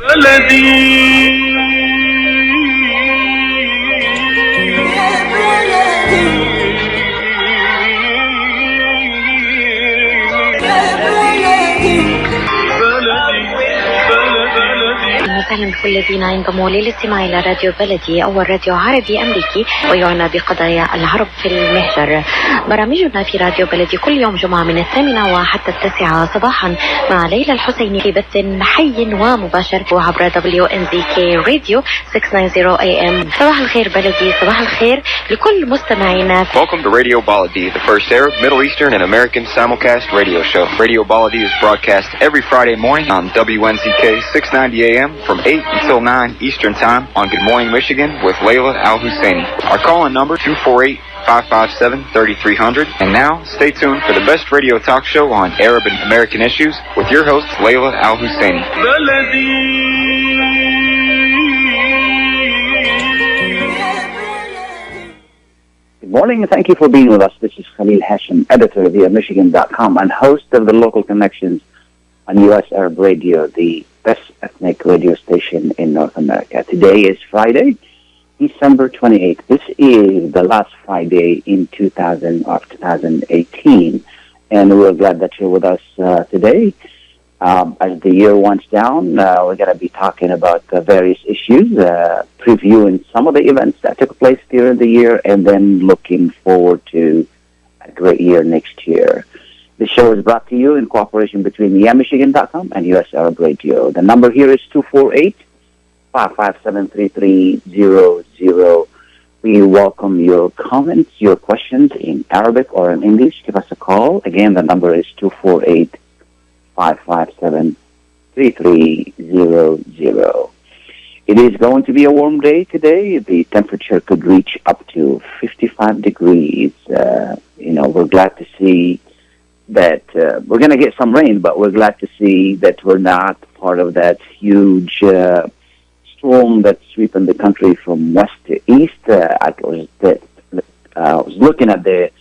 وسهلا بكل الذين ينضموا للاستماع إلى راديو بلدي، أول راديو عربي أمريكي ويعنى بقضايا العرب في المهجر. برامجنا في راديو بلدي كل يوم جمعة من 8 وحتى 9 صباحا مع ليلى الحسيني في بث حي ومباشر عبر WNZK راديو 690 AM. صباح الخير بلدي، صباح الخير لكل مستمعينا. Welcome to Radio Baladi, the first Arab, Middle Eastern, and American simulcast radio show. Radio Baladi is broadcast every Friday morning on WNZK 690 AM from 8 until 9 Eastern Time on Good Morning Michigan with Layla Al-Husseini. Our call-in number 248-557-3300. And now, stay tuned for the best radio talk show on Arab and American issues with your host, Layla Al-Husseini. Good morning and thank you for being with us. This is Khalil Hachem, editor of Michigan.com and host of the Local Connections on U.S. Arab Radio, the best ethnic radio station in North America. Today is Friday, December 28th. This is the last Friday in 2018, and we're glad that you're with us today. As the year winds down, we're going to be talking about various issues, previewing some of the events that took place during the year, and then looking forward to a great year next year. The show is brought to you in cooperation between Michigan.com and U.S. Arab Radio. The number here is 248-557-3300. We welcome your comments, your questions in Arabic or in English. Give us a call. Again, the number is 248-557-3300. It is going to be a warm day today. The temperature could reach up to 55 degrees. We're glad to see that we're going to get some rain, but we're glad to see that we're not part of that huge storm that's sweeping the country from west to east. I was looking at the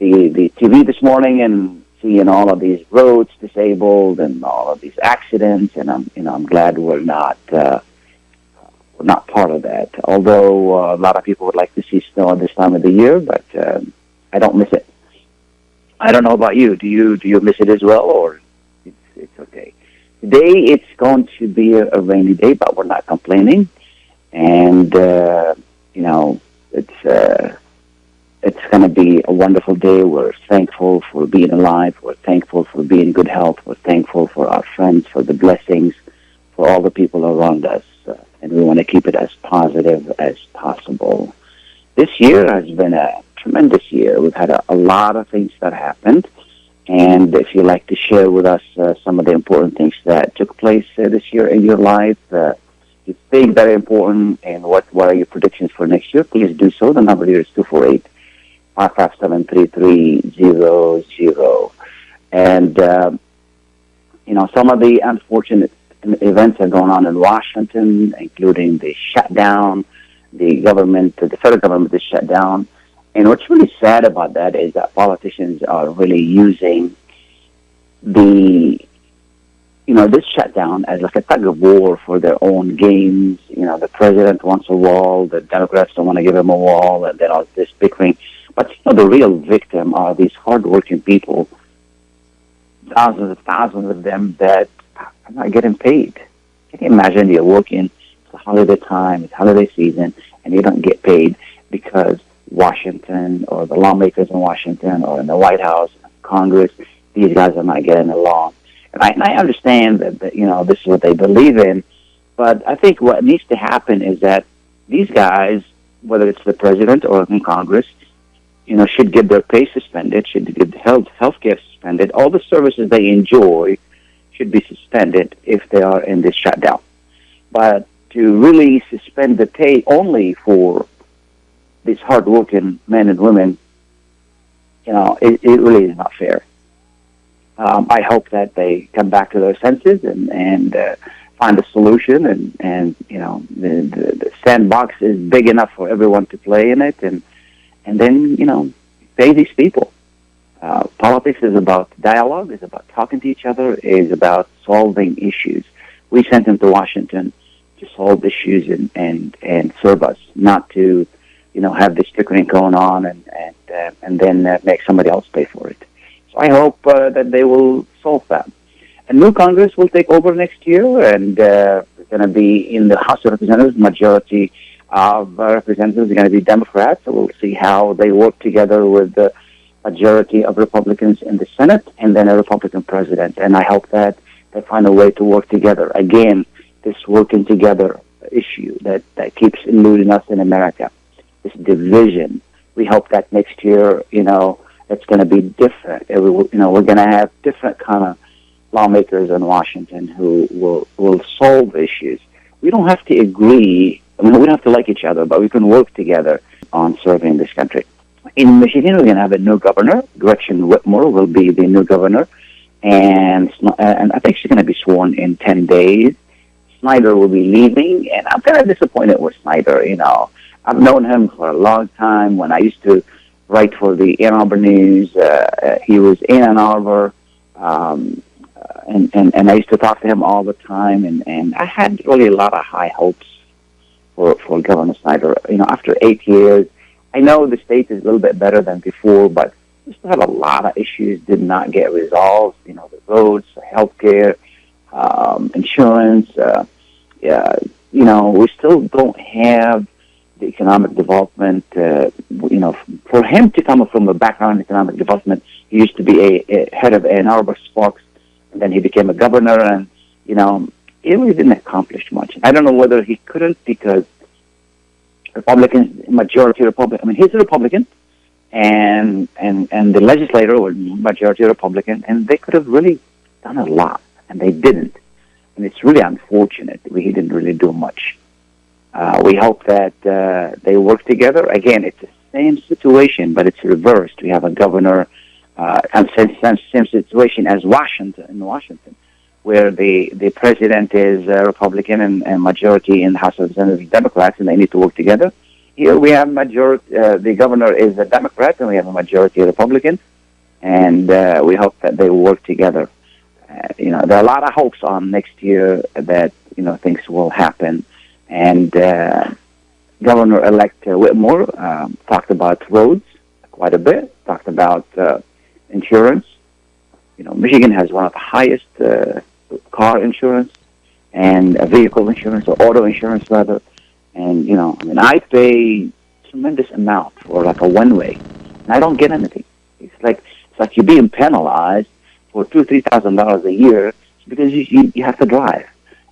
TV this morning and seeing all of these roads disabled and all of these accidents, and I'm glad we're not part of that. Although a lot of people would like to see snow at this time of the year, but I don't miss it. I don't know about you. Do you miss it as well, or it's okay? Today it's going to be a rainy day, but we're not complaining, and it's going to be a wonderful day. We're thankful for being alive. We're thankful for being in good health. We're thankful for our friends, for the blessings, for all the people around us, and we want to keep it as positive as possible. This year has been a tremendous year. We've had a lot of things that happened, and if you'd like to share with us some of the important things that took place this year in your life, you think that are important, and what are your predictions for next year, please do so. The number here is 248-557-3300. And, some of the unfortunate events are going on in Washington, including the shutdown. The federal government is shut down. And what's really sad about that is that politicians are really using this shutdown as like a tug of war for their own gains. The president wants a wall, the Democrats don't want to give him a wall, and then all this big thing. But the real victim are these hardworking people, thousands of them that are not getting paid. Can you imagine you're working, it's holiday time, it's holiday season, and you don't get paid because Washington or the lawmakers in Washington or in the White House, Congress, these guys are not getting along. And I understand that this is what they believe in, but I think what needs to happen is that these guys, whether it's the president or in Congress, should get their pay suspended, should get health care suspended. All the services they enjoy should be suspended if they are in this shutdown. But to really suspend the pay only for these hardworking men and women, it really is not fair. I hope that they come back to their senses and find a solution, and the sandbox is big enough for everyone to play in it, and then pay these people. Politics is about dialogue, is about talking to each other, is about solving issues. We sent him to Washington to solve issues and serve us, not to, have this bickering going on and then make somebody else pay for it. So I hope that they will solve that. A new Congress will take over next year, and it's going to be in the House of Representatives. Majority of representatives are going to be Democrats, so we'll see how they work together with the majority of Republicans in the Senate and then a Republican president. And I hope that they find a way to work together. Again, this working together issue that keeps eluding us in America, this division. We hope that next year, it's going to be different. We're going to have different kind of lawmakers in Washington who will solve issues. We don't have to agree. We don't have to like each other, but we can work together on serving this country. In Michigan, we're going to have a new governor. Gretchen Whitmer will be the new governor, and I think she's going to be sworn in 10 days. Snyder will be leaving, and I'm kind of disappointed with Snyder. I've known him for a long time. When I used to write for the Ann Arbor News, he was in Ann Arbor, and I used to talk to him all the time, and I had really a lot of high hopes for Governor Snyder. After 8 years, I know the state is a little bit better than before, but we still have a lot of issues did not get resolved. The roads, healthcare, insurance. We still don't have the economic development. For him to come from a background in economic development, he used to be a head of Ann Arbor Sparks, and then he became a governor, and he really didn't accomplish much. I don't know whether he couldn't because Republicans, majority Republican. I mean, he's a Republican, and the legislator was majority Republican, and they could have really done a lot, and they didn't. And it's really unfortunate. He didn't really do much. We hope that they work together. Again, it's the same situation, but it's reversed. We have a governor, same situation as Washington, where the president is a Republican and majority in the House of Representatives Democrats, and they need to work together. Here we have the governor is a Democrat, and we have a majority Republican, and we hope that they work together. There are a lot of hopes on next year that things will happen. And Governor-elect Whitmer talked about roads quite a bit, talked about insurance. Michigan has one of the highest car insurance and vehicle insurance, or auto insurance rather. And, I pay tremendous amount for like a one-way, and I don't get anything. It's like you're being penalized for $2,000-$3,000 a year because you have to drive.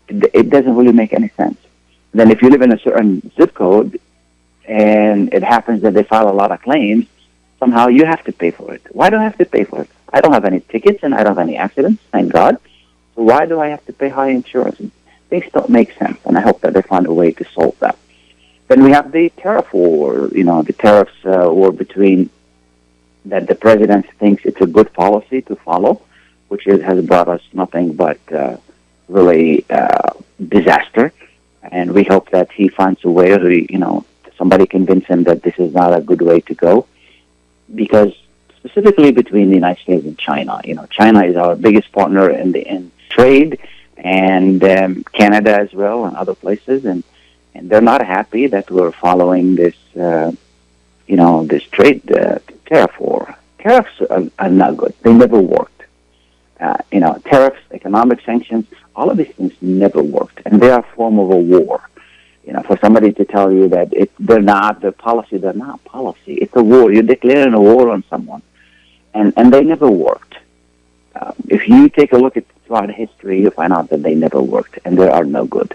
It doesn't really make any sense. Then if you live in a certain zip code and it happens that they file a lot of claims, somehow you have to pay for it. Why do I have to pay for it? I don't have any tickets and I don't have any accidents, thank God. So why do I have to pay high insurance? Things don't make sense, and I hope that they find a way to solve that. Then we have the tariff war, the tariffs war between that the president thinks it's a good policy to follow, which has brought us nothing but really disaster. And we hope that he finds a way, or somebody convince him that this is not a good way to go. Because specifically between the United States and China, China is our biggest partner in trade, and Canada as well, and other places, and they're not happy that we're following this, this trade tariff war. Tariffs are not good. They never worked. Tariffs, economic sanctions, all of these things never worked, and they are a form of a war. For somebody to tell you that they're not policy, they're not policy. It's a war. You're declaring a war on someone, and they never worked. If you take a look at throughout history, you'll find out that they never worked, and they are no good.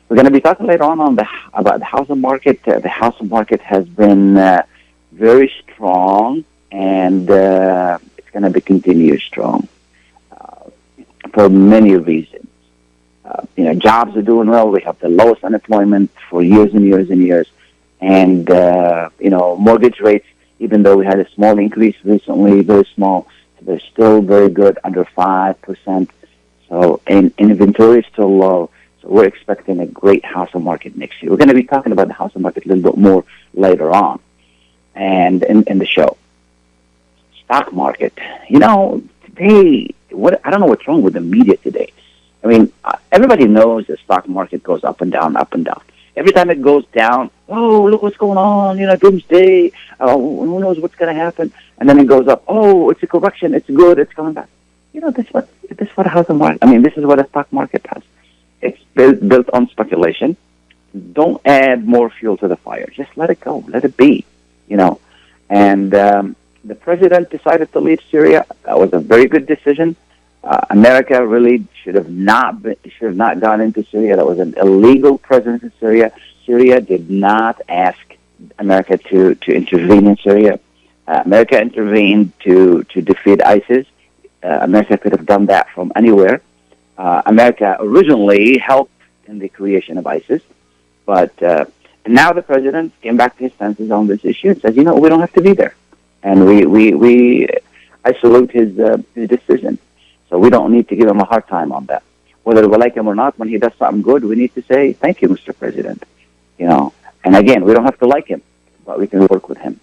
We're going to be talking later on about the housing market. The housing market has been very strong, and it's going to be continued strong for many reasons. Jobs are doing well. We have the lowest unemployment for years and years and years. And, mortgage rates, even though we had a small increase recently, very small, they're still very good, under 5%. So, and inventory is still low. So we're expecting a great housing market next year. We're going to be talking about the housing market a little bit more later on and in the show. Stock market. Today, I don't know what's wrong with the media today. I mean, everybody knows the stock market goes up and down, up and down. Every time it goes down, oh, look what's going on, doomsday, who knows what's going to happen. And then it goes up, oh, it's a correction, it's good, it's coming back. This is what how the market, this is what a stock market does. It's built on speculation. Don't add more fuel to the fire. Just let it go, let it be, And the president decided to leave Syria. That was a very good decision. America really should have not gone into Syria. That was an illegal presence in Syria. Syria did not ask America to intervene in Syria. America intervened to defeat ISIS. America could have done that from anywhere. America originally helped in the creation of ISIS, but now the president came back to his senses on this issue and says, we don't have to be there, and I salute his decision. So we don't need to give him a hard time on that. Whether we like him or not, when he does something good, we need to say, thank you, Mr. President. And again, we don't have to like him, but we can work with him.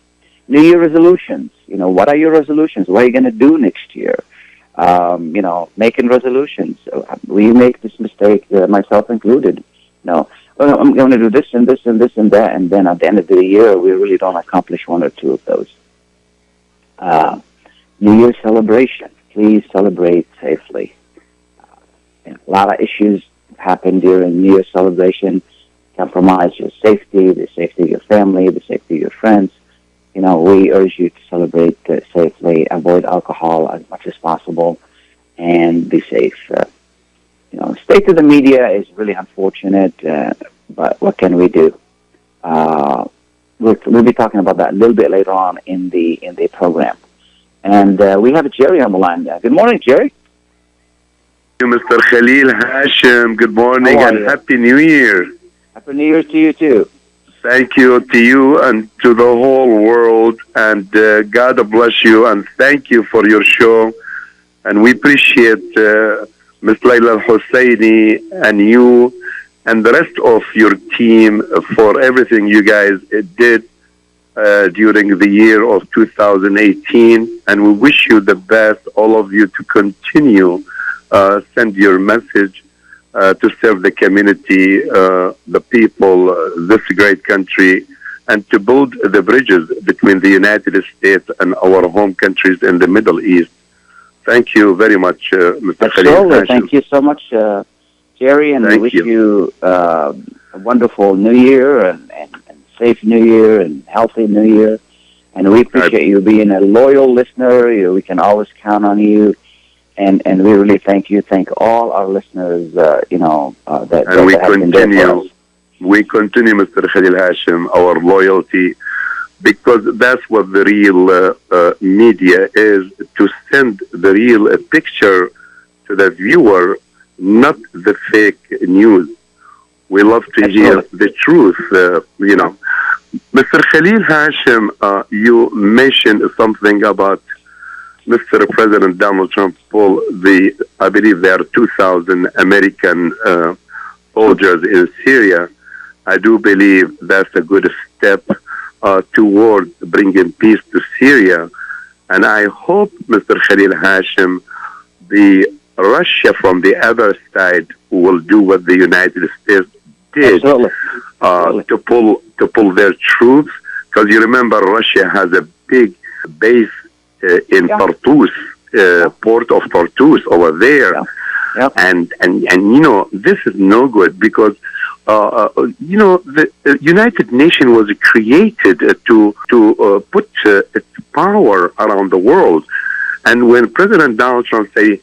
New Year resolutions. What are your resolutions? What are you going to do next year? Making resolutions. We make this mistake, myself included. I'm going to do this and this and this and that, and then at the end of the year, we really don't accomplish one or two of those. New Year celebration. Please celebrate safely. A lot of issues happen during New Year celebration. Compromise your safety, the safety of your family, the safety of your friends. We urge you to celebrate safely, avoid alcohol as much as possible, and be safe. State of the media is really unfortunate, but what can we do? We'll be talking about that a little bit later on in the program. And we have Jerry on the line. Good morning, Jerry. Mr. Khalil Hachem, good morning and Happy New Year. Happy New Year to you, too. Thank you to you and to the whole world, and God bless you, and thank you for your show. And we appreciate Ms. Layla Hosseini and you and the rest of your team for everything you guys did during the year of 2018, and we wish you the best, all of you, to continue send your message to serve the community, the people, this great country, and to build the bridges between the United States and our home countries in the Middle East. Thank you very much, Mr. Khalil. Thank you so much, Jerry, and we wish you a wonderful New Year and safe New Year and healthy New Year. And we appreciate you being a loyal listener. We can always count on you. And we really thank you. Thank all our listeners, that we continue. We continue, Mr. Khalil Hachem, our loyalty, because that's what the real media is, to send the real picture to the viewer, not the fake news. We love to hear the truth, Mr. Khalil Hachem, you mentioned something about Mr. President Donald Trump pull I believe there are 2,000 American soldiers in Syria. I do believe that's a good step toward bringing peace to Syria. And I hope, Mr. Khalil Hachem, the Russia from the other side will do what the United States did to pull their troops. Because you remember Russia has a big base in Tartus, port of Tartus over there. And this is no good, because the United Nations was created to put its power around the world. And when President Donald Trump say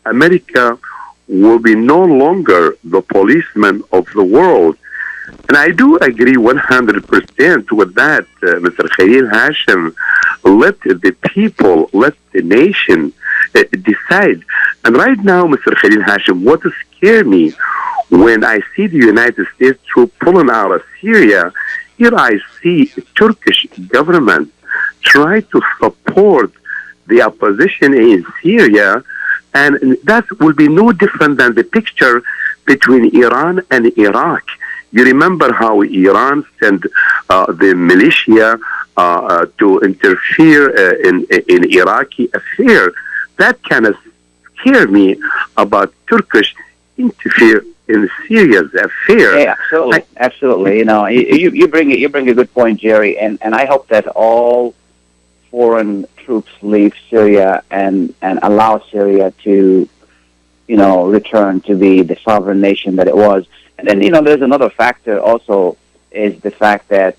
America will be no longer the policeman of the world, and I do agree 100% with that, Mr. Khalil Hachem. Let the people, let the nation decide. And right now, Mr. Khalil Hachem, what scares me when I see the United States troops pulling out of Syria, here I see the Turkish government try to support the opposition in Syria, and that will be no different than the picture between Iran and Iraq. You remember how Iran sent the militia to interfere in Iraqi affair. That kind of scared me about Turkish interfere in Syria's affair. Yeah, absolutely. You know, you bring a good point, Jerry, and I hope that all foreign troops leave Syria and allow Syria to, you know, return to be the sovereign nation that it was. And then, you know, there's another factor also, is the fact that,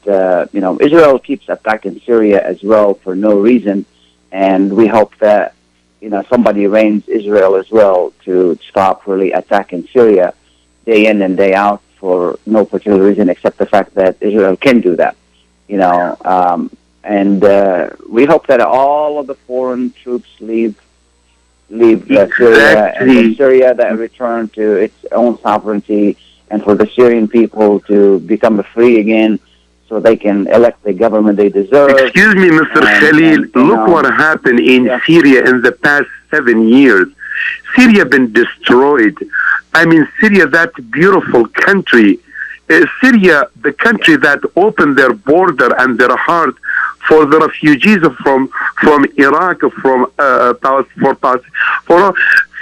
you know, Israel keeps attacking Syria as well for no reason, and we hope that, you know, somebody reigns Israel as well to stop really attacking Syria day in and day out for no particular reason except the fact that Israel can do that, you know. And we hope that all of the foreign troops leave Syria, and for Syria that return to its own sovereignty, and for the Syrian people to become free again so they can elect the government they deserve. Excuse me, Mr. Khalil, look what happened in Syria in the past 7 years. Syria been destroyed. I mean, Syria, that beautiful country. Syria, the country that opened their border and their heart for the refugees from Iraq, for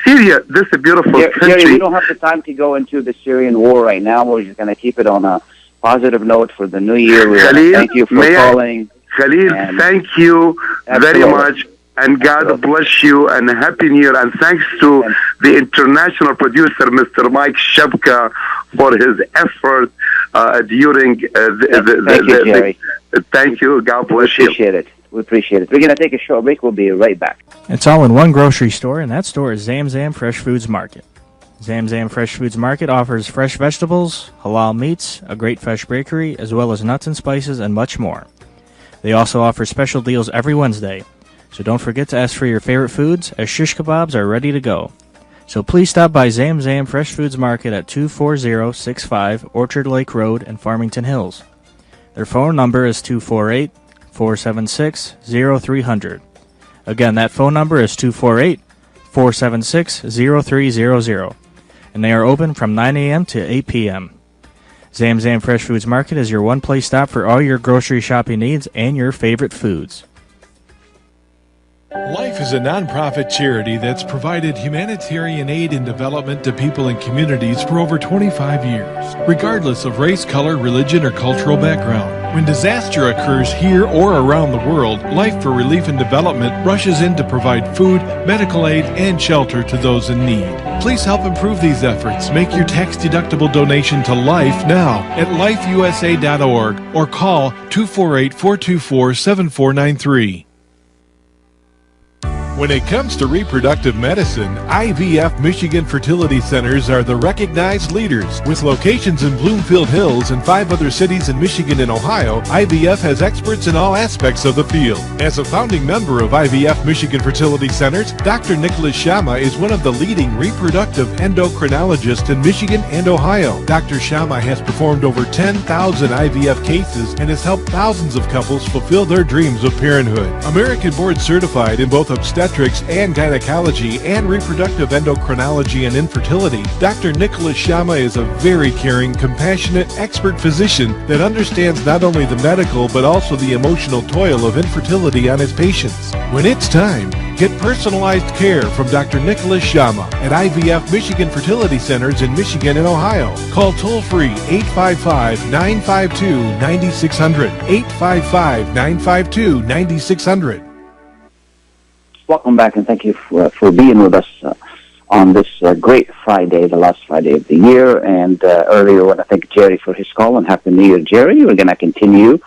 Syria. This is a beautiful country. Jerry, we don't have the time to go into the Syrian war right now. We're just going to keep it on a positive note for the new year. Khalil, thank you for calling. Khalil, thank you very much. And God bless you, and Happy New Year. And thanks to the international producer, Mr. Mike Shebka, for his effort during Thank you, Jerry. Thank you. God bless you. We appreciate it. We're going to take a short break. We'll be right back. It's all in one grocery store, and that store is Zamzam Fresh Foods Market. Zamzam Fresh Foods Market offers fresh vegetables, halal meats, a great fresh bakery, as well as nuts and spices and much more. They also offer special deals every Wednesday. So don't forget to ask for your favorite foods, as shish kebabs are ready to go. So please stop by Zamzam Fresh Foods Market at 24065 Orchard Lake Road in Farmington Hills. Their phone number is 248-476-0300. Again, that phone number is 248-476-0300. And they are open from 9 a.m. to 8 p.m. Zamzam Fresh Foods Market is your one-place stop for all your grocery shopping needs and your favorite foods. Life is a nonprofit charity that's provided humanitarian aid and development to people and communities for over 25 years, regardless of race, color, religion, or cultural background. When disaster occurs here or around the world, Life for Relief and Development rushes in to provide food, medical aid, and shelter to those in need. Please help improve these efforts. Make your tax-deductible donation to Life now at lifeusa.org or call 248-424-7493. When it comes to reproductive medicine, IVF Michigan Fertility Centers are the recognized leaders. With locations in Bloomfield Hills and 5 other cities in Michigan and Ohio, IVF has experts in all aspects of the field. As a founding member of IVF Michigan Fertility Centers, Dr. Nicholas Shama is one of the leading reproductive endocrinologists in Michigan and Ohio. Dr. Shama has performed over 10,000 IVF cases and has helped thousands of couples fulfill their dreams of parenthood. American board certified in both obstetrics and gynecology and reproductive endocrinology and infertility, Dr. Nicholas Shama is a very caring, compassionate, expert physician that understands not only the medical but also the emotional toil of infertility on his patients. When it's time, get personalized care from Dr. Nicholas Shama at IVF Michigan Fertility Centers in Michigan and Ohio. Call toll-free 855-952-9600, 855-952-9600. Welcome back, and thank you for being with us on this great Friday, the last Friday of the year. And earlier, I want to thank Jerry for his call, and Happy New Year, Jerry. We're going to continue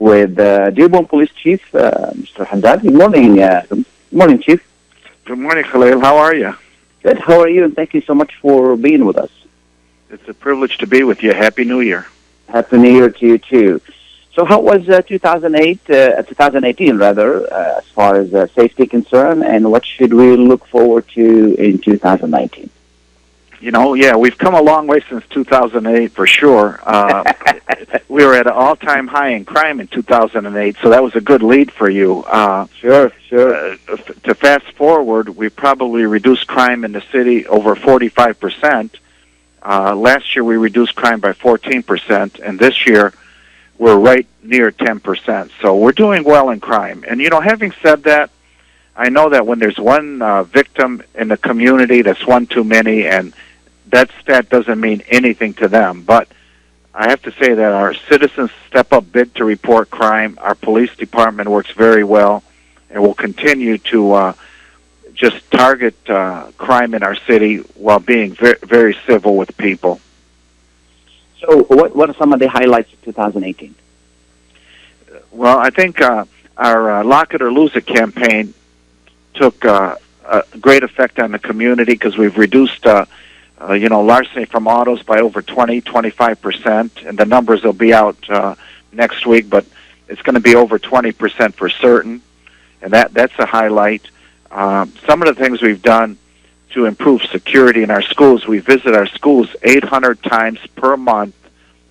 with Dearborn Police Chief, Mr. Haddad. Good morning. Good morning, Chief. Good morning, Khalil. How are you? Good. How are you? And thank you so much for being with us. It's a privilege to be with you. Happy New Year. Happy New Year to you, too. So how was 2018, as far as safety concerned, and what should we look forward to in 2019? You know, yeah, we've come a long way since 2008, for sure. We were at an all-time high in crime in 2008, so that was a good lead for you. Sure. To fast forward, we probably reduced crime in the city over 45%. Last year, we reduced crime by 14%, and this year, we're right near 10%. So we're doing well in crime. And, you know, having said that, I know that when there's one victim in the community, that's one too many, and that stat doesn't mean anything to them. But I have to say that our citizens step up big to report crime. Our police department works very well, and will continue to just target crime in our city while being very, very civil with people. So what are some of the highlights of 2018? Well, I think our Lock It or Lose It campaign took a great effect on the community because we've reduced larceny from autos by over 25%, and the numbers will be out next week, but it's going to be over 20% for certain, and that's a highlight. Some of the things we've done to improve security in our schools, we visit our schools 800 times per month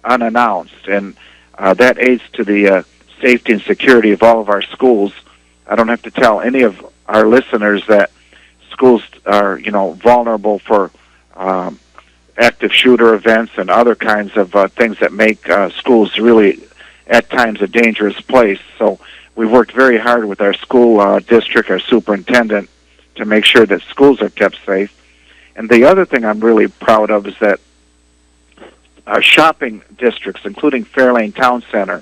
unannounced, and that aids to the safety and security of all of our schools. I don't have to tell any of our listeners that schools are, vulnerable for active shooter events and other kinds of things that make schools really, at times, a dangerous place. So we've worked very hard with our school district, our superintendent, to make sure that schools are kept safe. And the other thing I'm really proud of is that our shopping districts, including Fairlane Town Center,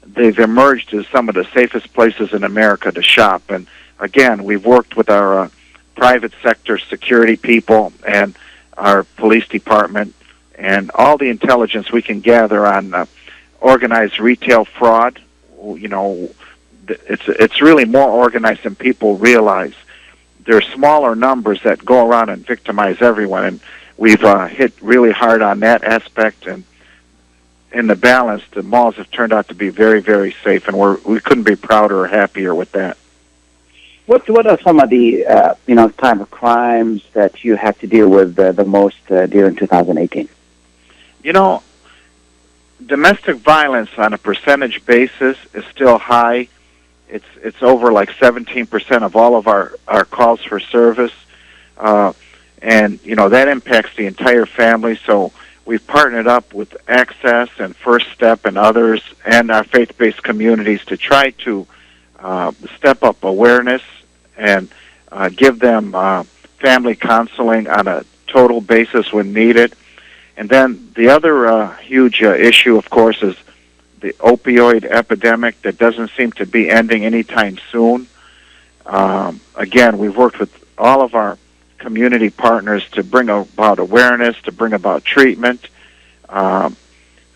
they've emerged as some of the safest places in America to shop. And again, we've worked with our private sector security people and our police department and all the intelligence we can gather on organized retail fraud. It's really more organized than people realize. There are smaller numbers that go around and victimize everyone, and we've hit really hard on that aspect. And in the balance, the malls have turned out to be very, very safe, and we couldn't be prouder or happier with that. What are some of the type of crimes that you had to deal with the most during 2018? Domestic violence on a percentage basis is still high. It's over like 17% of all of our calls for service, and that impacts the entire family. So we've partnered up with Access and First Step and others, and our faith-based communities to try to step up awareness and give them family counseling on a total basis when needed. And then the other huge issue, of course, is the opioid epidemic that doesn't seem to be ending anytime soon. Again, we've worked with all of our community partners to bring about awareness, to bring about treatment.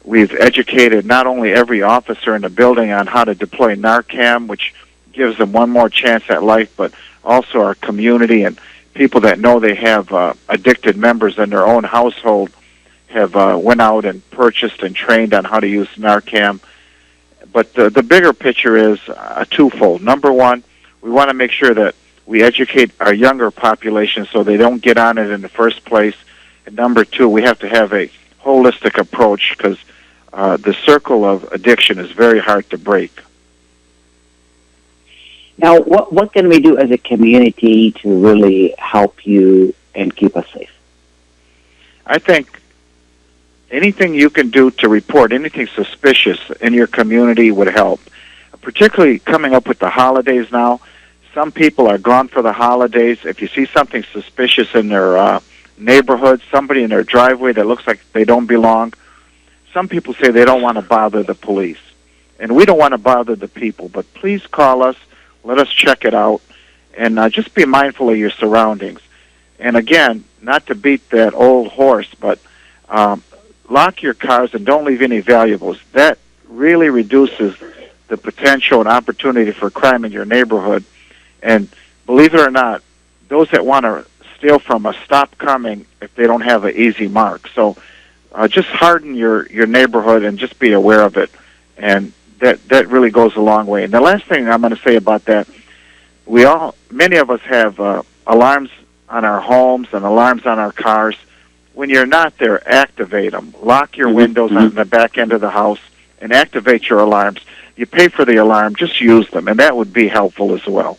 We've educated not only every officer in the building on how to deploy Narcan, which gives them one more chance at life, but also our community and people that know they have addicted members in their own household have went out and purchased and trained on how to use Narcan. But the bigger picture is twofold. Number one, we want to make sure that we educate our younger population so they don't get on it in the first place. And number two, we have to have a holistic approach because the circle of addiction is very hard to break. Now, what can we do as a community to really help you and keep us safe? I think anything you can do to report anything suspicious in your community would help, particularly coming up with the holidays now. Some people are gone for the holidays. If you see something suspicious in their neighborhood, somebody in their driveway that looks like they don't belong, some people say they don't want to bother the police. And we don't want to bother the people, but please call us. Let us check it out, and just be mindful of your surroundings. And again, not to beat that old horse, but lock your cars and don't leave any valuables. That really reduces the potential and opportunity for crime in your neighborhood. And believe it or not, those that want to steal from us stop coming if they don't have an easy mark. So just harden your neighborhood and just be aware of it. And that really goes a long way. And the last thing I'm going to say about that, many of us have alarms on our homes and alarms on our cars. When you're not there, activate them. Lock your windows on the back end of the house and activate your alarms. You pay for the alarm, just use them, and that would be helpful as well.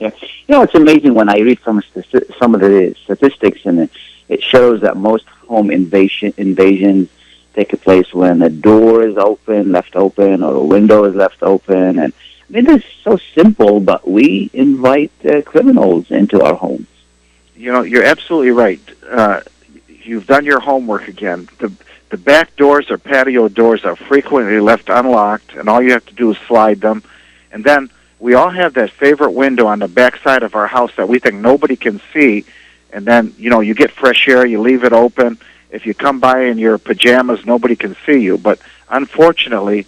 Yeah, it's amazing when I read some of the statistics, and it shows that most home invasions take place when the door is left open, or the window is left open. And I mean, it's so simple, but we invite criminals into our homes. You're absolutely right. you've done your homework again. The back doors or patio doors are frequently left unlocked, and all you have to do is slide them. And then we all have that favorite window on the back side of our house that we think nobody can see. And then, you get fresh air, you leave it open. If you come by in your pajamas, nobody can see you. But unfortunately,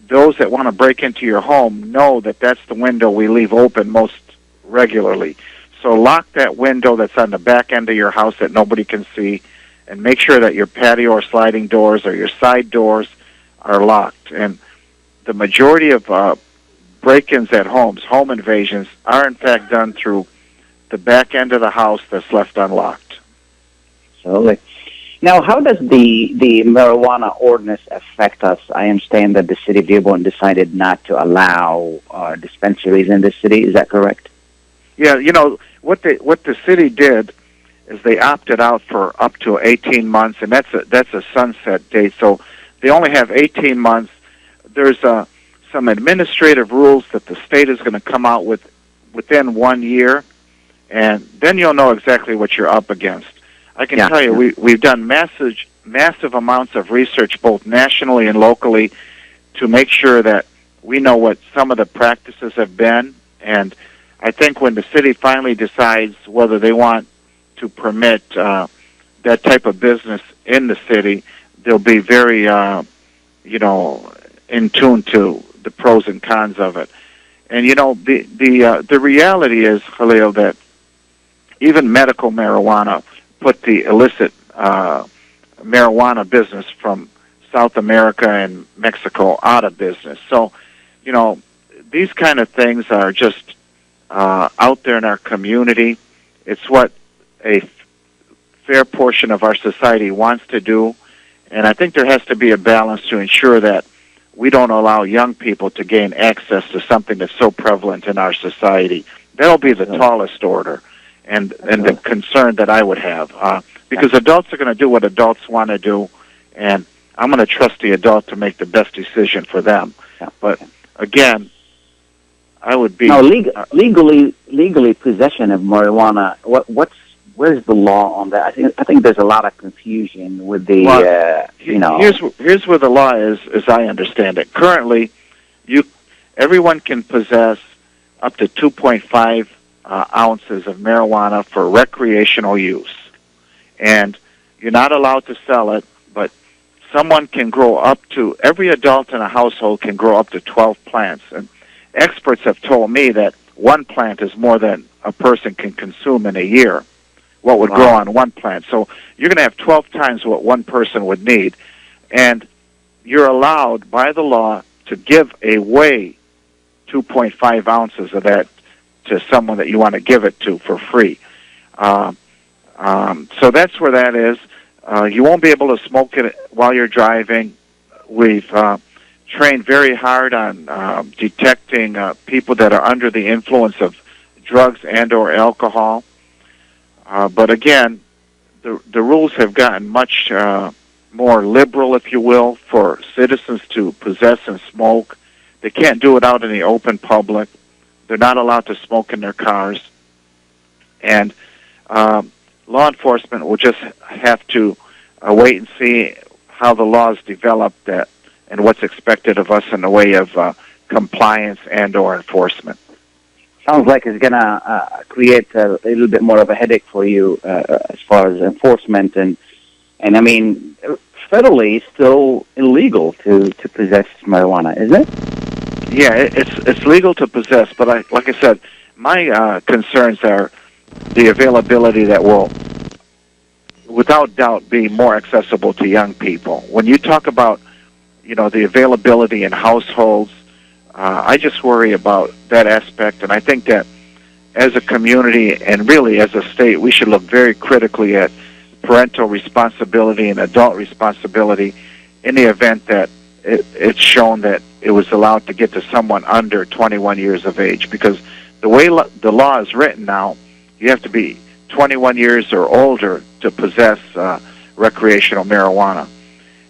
those that want to break into your home know that that's the window we leave open most regularly. So lock that window that's on the back end of your house that nobody can see, and make sure that your patio or sliding doors or your side doors are locked. And the majority of break-ins at homes, home invasions, are in fact done through the back end of the house that's left unlocked. Absolutely. Now, how does the marijuana ordinance affect us? I understand that the city of Dearborn decided not to allow dispensaries in the city. Is that correct? Yeah, what the city did is they opted out for up to 18 months, and that's a sunset date. So they only have 18 months. There's some administrative rules that the state is going to come out with within 1 year, and then you'll know exactly what you're up against. I can tell you, we've done massive amounts of research, both nationally and locally, to make sure that we know what some of the practices have been. And I think when the city finally decides whether they want to permit that type of business in the city, they'll be very, in tune to the pros and cons of it. And the reality is, Khalil, that even medical marijuana put the illicit marijuana business from South America and Mexico out of business. So, these kind of things are just out there in our community. It's what a fair portion of our society wants to do, and I think there has to be a balance to ensure that we don't allow young people to gain access to something that's so prevalent in our society. That'll be the tallest order, and the concern that I would have, because adults are going to do what adults want to do, and I'm going to trust the adult to make the best decision for them. But again, I would be legally possession of marijuana. Where's the law on that? I think there's a lot of confusion with the Here's where the law is, as I understand it. Currently, everyone can possess up to 2.5 ounces of marijuana for recreational use, and you're not allowed to sell it. But someone can grow up to every adult in a household can grow up to 12 plants, and experts have told me that one plant is more than a person can consume in a year, what would grow on one plant. So you're going to have 12 times what one person would need. And you're allowed by the law to give away 2.5 ounces of that to someone that you want to give it to for free. So that's where that is. You won't be able to smoke it while you're driving. We've trained very hard on detecting people that are under the influence of drugs and or alcohol. But again, the rules have gotten much more liberal, if you will, for citizens to possess and smoke. They can't do it out in the open public. They're not allowed to smoke in their cars. And law enforcement will just have to wait and see how the laws develop that and what's expected of us in the way of compliance and or enforcement. Sounds like it's going to create a little bit more of a headache for you as far as enforcement. And I mean, federally, it's still illegal to possess marijuana, isn't it? Yeah, it's legal to possess, but like I said, my concerns are the availability that will, without doubt, be more accessible to young people. When you talk about, the availability in households, I just worry about that aspect, and I think that as a community and really as a state, we should look very critically at parental responsibility and adult responsibility in the event that it's shown that it was allowed to get to someone under 21 years of age. Because the way the law is written now, you have to be 21 years or older to possess recreational marijuana.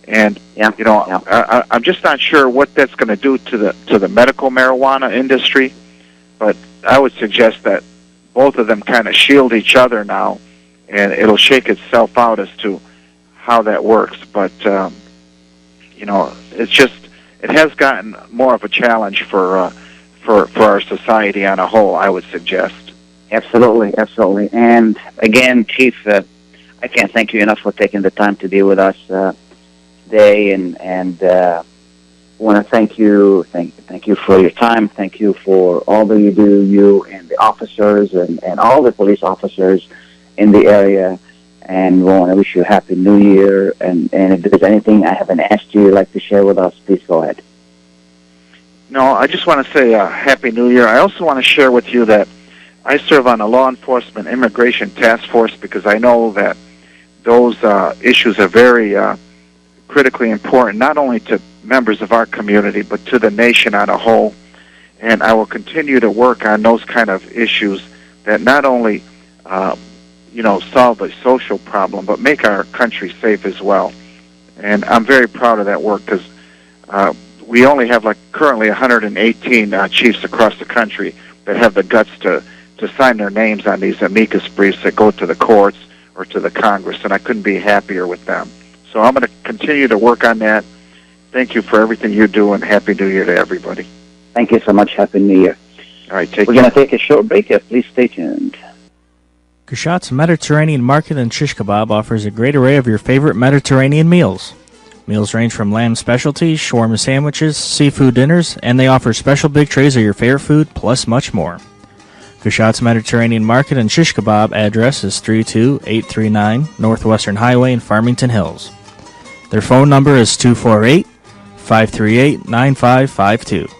And I'm just not sure what that's going to do to the medical marijuana industry, but I would suggest that both of them kind of shield each other now, and it'll shake itself out as to how that works. But it's just it has gotten more of a challenge for our society on a whole, I would suggest. Absolutely, absolutely. And again, Chief, I can't thank you enough for taking the time to be with us today, and want to thank you for your time. Thank you for all that you do, you and the officers and all the police officers in the area. And we want to wish you a Happy New Year. And if there's anything I haven't asked you'd like to share with us, please go ahead. No, I just want to say Happy New Year. I also want to share with you that I serve on a law enforcement immigration task force because I know that those issues are very critically important, not only to members of our community, but to the nation on a whole. And I will continue to work on those kind of issues that not only, solve a social problem, but make our country safe as well. And I'm very proud of that work because we only have currently 118 chiefs across the country that have the guts to sign their names on these amicus briefs that go to the courts or to the Congress, and I couldn't be happier with them. So I'm going to continue to work on that. Thank you for everything you do, and Happy New Year to everybody. Thank you so much. Happy New Year. All right, We're going to take a short break. Please stay tuned. Kushat's Mediterranean Market and Shish Kebab offers a great array of your favorite Mediterranean meals. Meals range from lamb specialties, shawarma sandwiches, seafood dinners, and they offer special big trays of your favorite food, plus much more. Kushat's Mediterranean Market and Shish Kebab address is 32839 Northwestern Highway in Farmington Hills. Their phone number is 248-538-9552.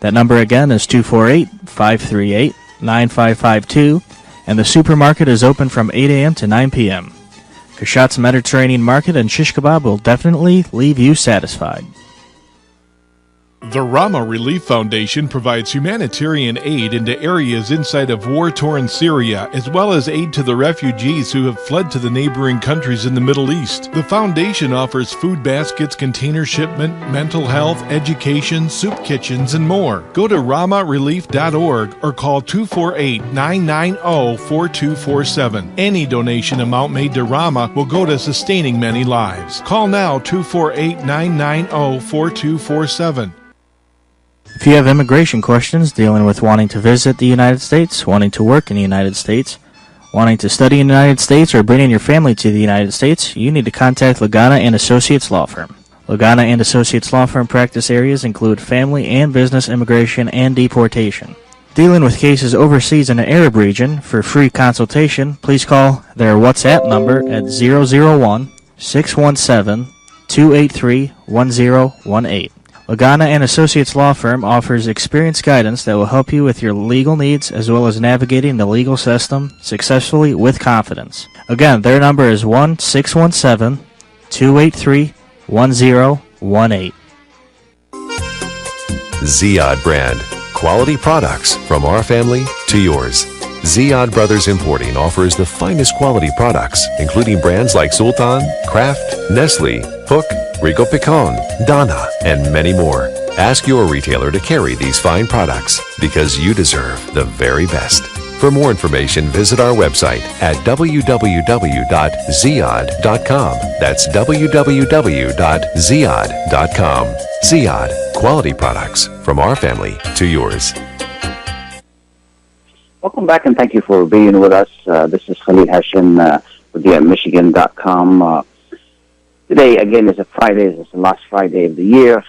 That number again is 248-538-9552, and the supermarket is open from 8 a.m. to 9 p.m. Kushat's Mediterranean Market and Shish Kebab will definitely leave you satisfied. The Rama Relief Foundation provides humanitarian aid into areas inside of war-torn Syria, as well as aid to the refugees who have fled to the neighboring countries in the Middle East. The foundation offers food baskets, container shipment, mental health, education, soup kitchens, and more. Go to ramarelief.org or call 248-990-4247. Any donation amount made to Rama will go to sustaining many lives. Call now 248-990-4247. If you have immigration questions dealing with wanting to visit the United States, wanting to work in the United States, wanting to study in the United States, or bringing your family to the United States, you need to contact Lagana and Associates Law Firm. Lagana and Associates Law Firm practice areas include family and business immigration and deportation. Dealing with cases overseas in the Arab region, for free consultation, please call their WhatsApp number at 001-617-283-1018. Lagana and Associates Law Firm offers experienced guidance that will help you with your legal needs as well as navigating the legal system successfully with confidence. Again, their number is 1-617-283-1018. Ziyad brand. Quality products from our family to yours. Ziyad Brothers Importing offers the finest quality products, including brands like Sultan, Kraft, Nestle, Hook, Rico Picon, Donna, and many more. Ask your retailer to carry these fine products because you deserve the very best. For more information, visit our website at www.ziyad.com. That's www.ziyad.com. Ziyad, quality products from our family to yours. Welcome back, and thank you for being with us. This is Khalil Hachem with WDMV. Today, again, is a Friday. It's the last Friday of the year.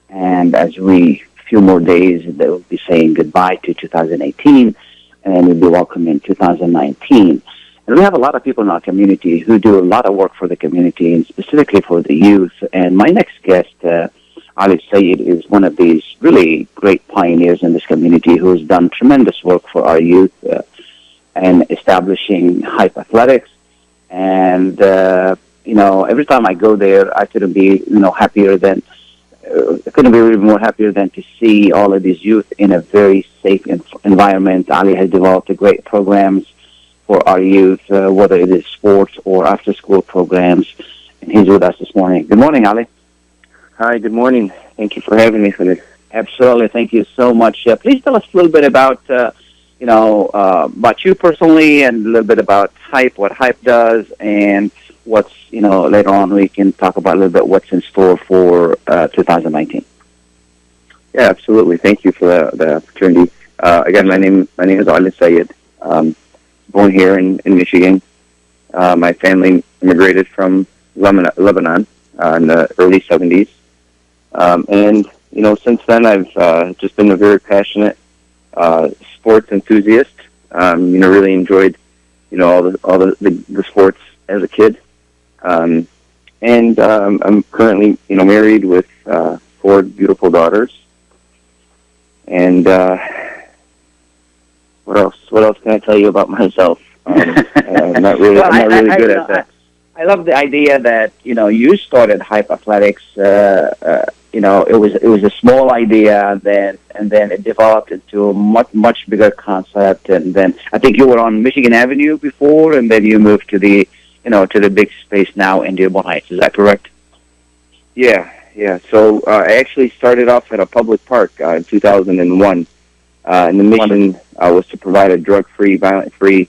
And as few more days, they will be saying goodbye to 2018, and we'll be welcoming 2019. And we have a lot of people in our community who do a lot of work for the community, and specifically for the youth. And my next guest, Elsayed, is one of these really great pioneers in this community who has done tremendous work for our youth and establishing Hype Athletics. And every time I go there, I couldn't be, happier than to see all of these youth in a very safe environment. Ali has developed great programs for our youth, whether it is sports or after-school programs, and he's with us this morning. Good morning, Ali. Hi, good morning. Thank you for having me for this. Absolutely. Thank you so much. Please tell us a little bit about about you personally, and a little bit about Hype, what Hype does, and what's, later on we can talk about a little bit what's in store for 2019. Yeah, absolutely. Thank you for the opportunity. Again, my name is Elsayed. Born here in Michigan. My family immigrated from Lebanon in the early 70s. And since then I've just been a very passionate sports enthusiast. Really enjoyed all the sports as a kid. And I'm currently married with 4 beautiful daughters. And what else? What else can I tell you about myself? I'm not really good at that. I love the idea that you started Hype Athletics. It was a small idea and then it developed into a much bigger concept. And then I think you were on Michigan Avenue before, and then you moved to the big space now in Dearborn Heights. Is that correct? Yeah. So I actually started off at a public park in 2001. And the mission was to provide a drug-free, violent-free,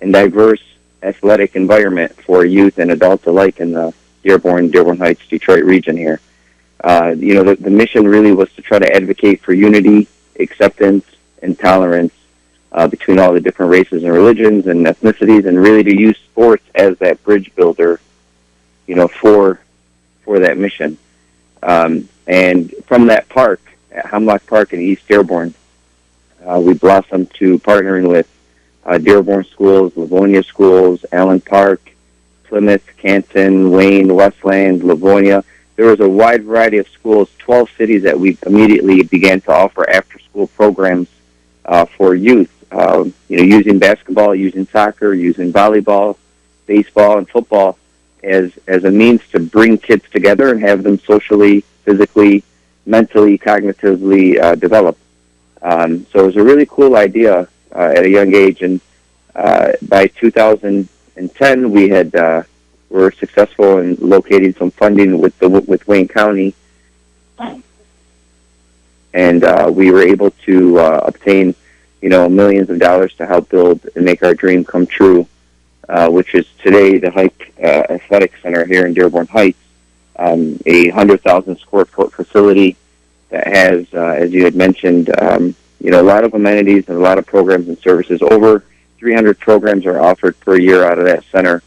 and diverse athletic environment for youth and adults alike in the Dearborn Heights, Detroit region here. The mission really was to try to advocate for unity, acceptance, and tolerance between all the different races and religions and ethnicities, and really to use sports as that bridge builder, for that mission. And from that park, at Hemlock Park in East Dearborn, we blossomed to partnering with Dearborn schools, Livonia schools, Allen Park, Plymouth, Canton, Wayne, Westland, Livonia. There was a wide variety of schools, 12 cities that we immediately began to offer after-school programs for youth, using basketball, using soccer, using volleyball, baseball, and football as a means to bring kids together and have them socially, physically, mentally, cognitively develop. So it was a really cool idea at a young age, and by 2010 we were successful in locating some funding with Wayne County, and we were able to obtain millions of dollars to help build and make our dream come true, which is today the Hype Athletics Center here in Dearborn Heights, a 100,000 square foot facility that has, as you had mentioned, a lot of amenities and a lot of programs and services. Over 300 programs are offered per year out of that center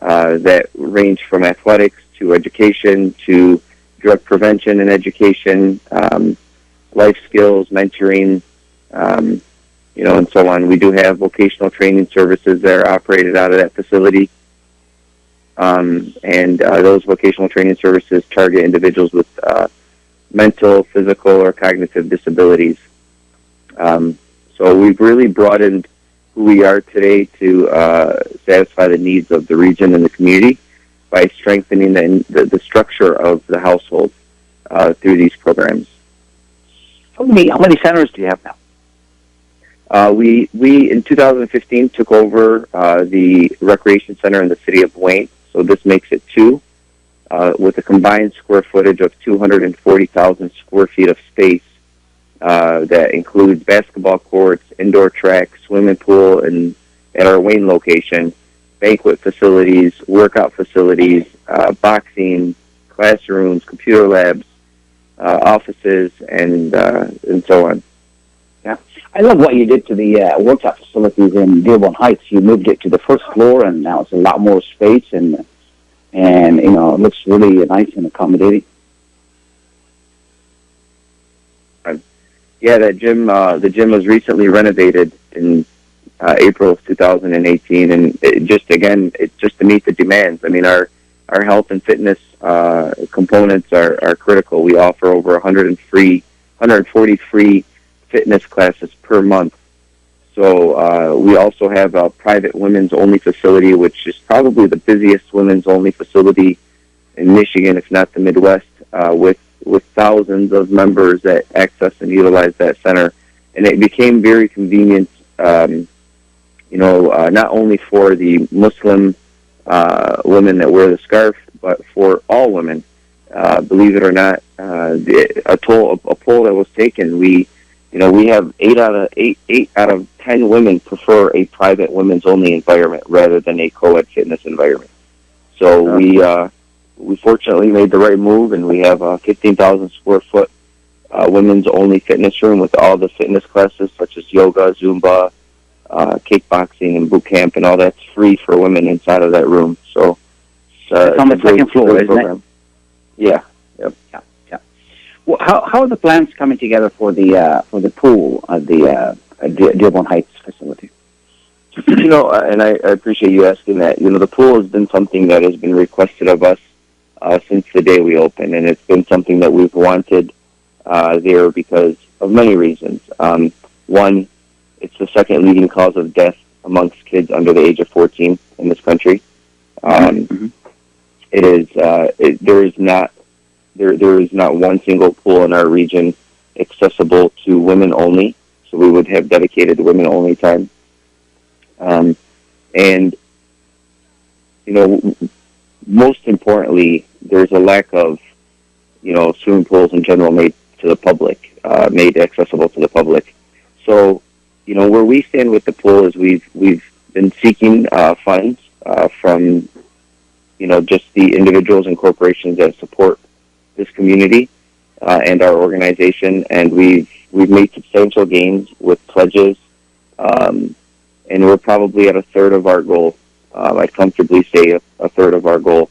that range from athletics to education to drug prevention and education, life skills, mentoring, and so on. We do have vocational training services that are operated out of that facility. And those vocational training services target individuals with mental, physical, or cognitive disabilities. So we've really broadened who we are today to satisfy the needs of the region and the community by strengthening the structure of the household through these programs. How many centers do you have now? We in 2015 took over the recreation center in the city of Wayne, so this makes it 2, with a combined square footage of 240,000 square feet of space. That includes basketball courts, indoor track, swimming pool, and at our Wayne location, banquet facilities, workout facilities, boxing, classrooms, computer labs, offices, and so on. Yeah, I love what you did to the workout facilities in Dearborn Heights. You moved it to the first floor, and now it's a lot more space, and it looks really nice and accommodating. Yeah, the gym was recently renovated in April of 2018, and it's just to meet the demands. I mean, our health and fitness components are critical. We offer over 140 free fitness classes per month. So we also have a private women's only facility, which is probably the busiest women's only facility in Michigan, if not the Midwest, with thousands of members that access and utilize that center. And it became very convenient, not only for the Muslim women that wear the scarf, but for all women. Believe it or not, a poll that was taken, we we have 8 out of 10 women prefer a private women's only environment rather than a co-ed fitness environment. So we fortunately made the right move, and we have a 15,000 square foot women's only fitness room with all the fitness classes such as yoga, Zumba, kickboxing, and boot camp, and all that's free for women inside of that room. So it's on the second floor, isn't it? Yeah. Yep. Yeah. Well, how are the plans coming together for the pool at the Dearborn Heights facility? And I appreciate you asking that. The pool has been something that has been requested of us since the day we opened, and it's been something that we've wanted there because of many reasons. One, it's the second leading cause of death amongst kids under the age of 14 in this country. It is. There is not one single pool in our region accessible to women only. So we would have dedicated women only time. And most importantly, there's a lack of swimming pools in general made to the public, made accessible to the public. So where we stand with the pool is we've been seeking funds from just the individuals and corporations that support this community and our organization, and we've made substantial gains with pledges, and we're probably at a third of our goal. I'd comfortably say a third of our goal.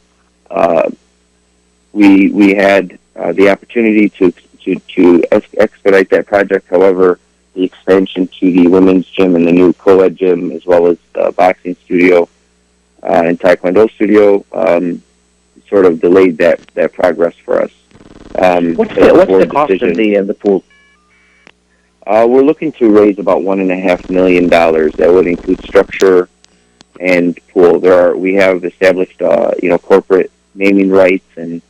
We had the opportunity to expedite that project. However, the expansion to the women's gym and the new co-ed gym, as well as the boxing studio and taekwondo studio, sort of delayed that progress for us. What's the cost of the pool? We're looking to raise about $1.5 million. That would include structure and pool. We have established corporate naming rights and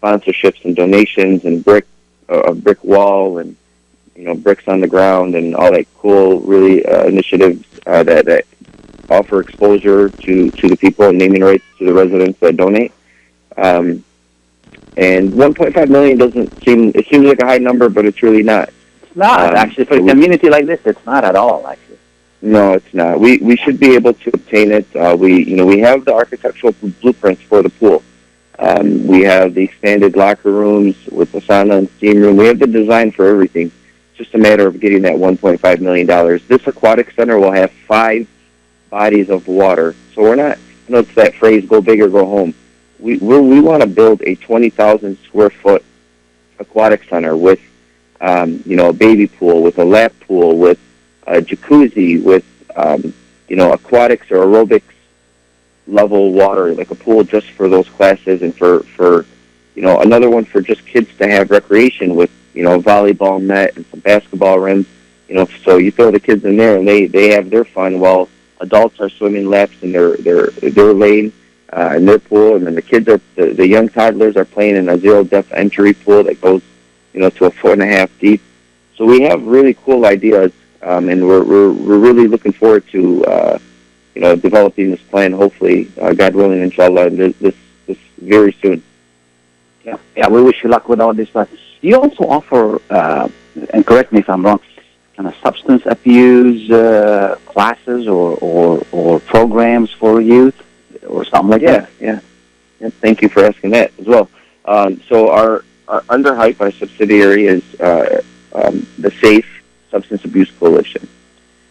sponsorships and donations and a brick wall and bricks on the ground and all that cool really initiatives that offer exposure to the people and naming rights to the residents that donate. And $1.5 million it seems like a high number, but it's really not. It's not actually for a community like this. It's not at all actually. No, it's not. We should be able to obtain it. We have the architectural blueprints for the pool. We have the expanded locker rooms with the sauna and steam room. We have the design for everything. It's just a matter of getting that $1.5 million. This aquatic center will have 5 bodies of water. So we're not, it's that phrase, go big or go home. We want to build a 20,000 square foot aquatic center with, a baby pool, with a lap pool, with a jacuzzi, with, aquatics or aerobics level water, like a pool just for those classes, and for another one for just kids to have recreation with, volleyball net and some basketball rims, so you throw the kids in there and they have their fun while adults are swimming laps in their lane in their pool, and then the kids the young toddlers are playing in a zero depth entry pool that goes, to a 4.5 deep. So we have really cool ideas, and we're really looking forward to developing this plan. Hopefully, God willing, inshallah, this very soon. Yeah. We wish you luck with all this stuff. You also offer, and correct me if I'm wrong, kind of substance abuse classes or programs for youth or something like that. Yeah. Thank you for asking that as well. So our under Hype, our subsidiary, is the SAFE Substance Abuse Coalition.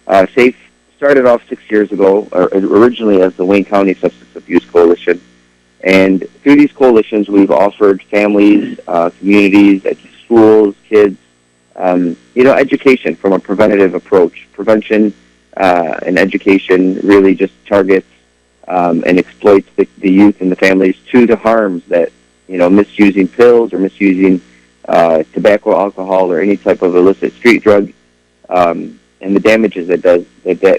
SAFE started off 6 years ago, originally as the Wayne County Substance Abuse Coalition. And through these coalitions, we've offered families, communities, schools, kids, education from a preventative approach. Prevention and education really just targets and exploits the youth and the families to the harms that, misusing pills or misusing tobacco, alcohol, or any type of illicit street drug, and the damages that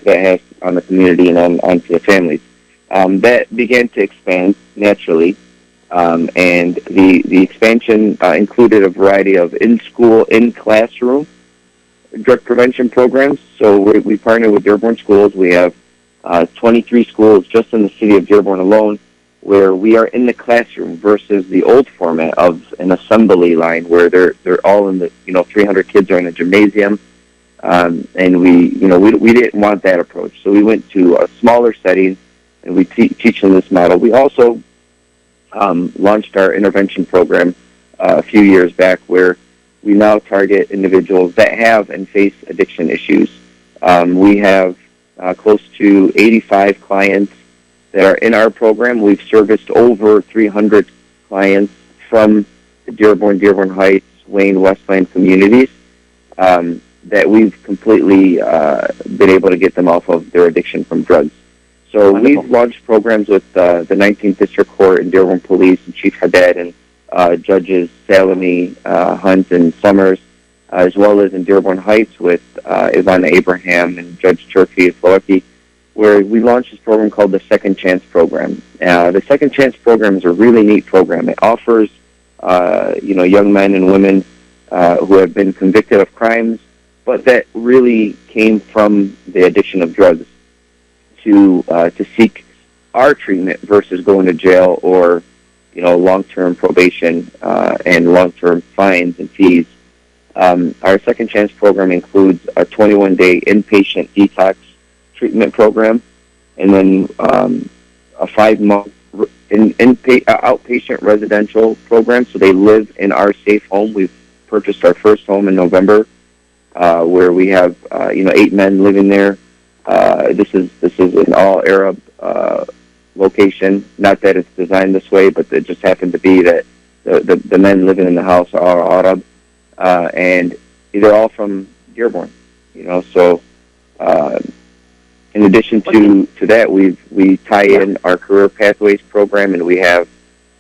has on the community and onto the families. That began to expand naturally, and the expansion included a variety of in-school, in-classroom drug prevention programs. So we partner with Dearborn schools. We have 23 schools just in the city of Dearborn alone, where we are in the classroom versus the old format of an assembly line where they're all in the 300 kids are in a gymnasium, And we didn't want that approach. So we went to a smaller setting, and we teach them this model. We also launched our intervention program a few years back, where we now target individuals that have and face addiction issues. We have close to 85 clients that are in our program. We've serviced over 300 clients from the Dearborn Heights, Wayne, Westland communities that we've completely been able to get them off of their addiction from drugs. So we've launched programs with the 19th District Court and Dearborn Police and Chief Haddad and Judges Salami, Hunt, and Summers, as well as in Dearborn Heights with Ivana Abraham and Judge Turkey and Flowacki, where we launched this program called the Second Chance Program. The Second Chance Program is a really neat program. It offers young men and women who have been convicted of crimes, but that really came from the addiction of drugs to seek our treatment versus going to jail or long-term probation and long-term fines and fees. Our Second Chance Program includes a 21-day inpatient detox treatment program, and then a 5-month outpatient residential program. So they live in our safe home. We've purchased our first home in November, where we have 8 men living there. This is an all Arab location. Not that it's designed this way, but it just happened to be that the men living in the house are Arab, and they're all from Dearborn. So in addition to that, we tie in our Career Pathways program, and we have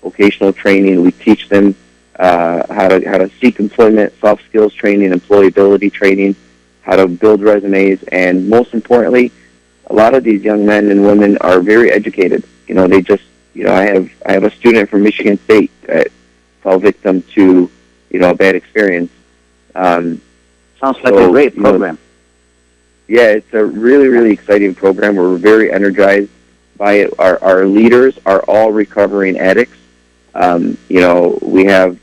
vocational training. We teach them how to seek employment, soft skills training, employability training, how to build resumes, and most importantly, a lot of these young men and women are very educated. They just, I have a student from Michigan State that fell victim to, a bad experience. Sounds like a great program. Yeah, it's a really, really exciting program. We're very energized by it. Our leaders are all recovering addicts. We have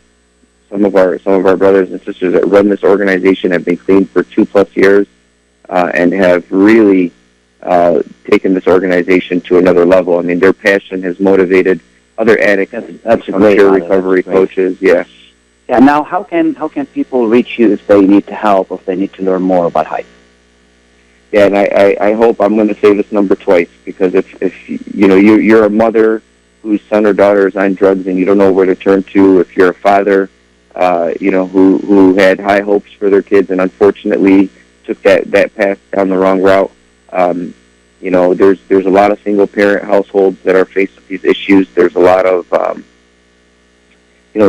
some of our brothers and sisters that run this organization have been clean for 2+ years and have really taken this organization to another level. I mean, their passion has motivated other addicts. That's great. Peer recovery coaches. Yeah. Yeah. Now, how can people reach you if they need help, if they need to learn more about Hype? Yeah, and I hope I'm going to say this number twice, because if you're a mother whose son or daughter is on drugs and you don't know where to turn to, if you're a father, who had high hopes for their kids and unfortunately took that path down the wrong route, there's a lot of single parent households that are faced with these issues. There's a lot of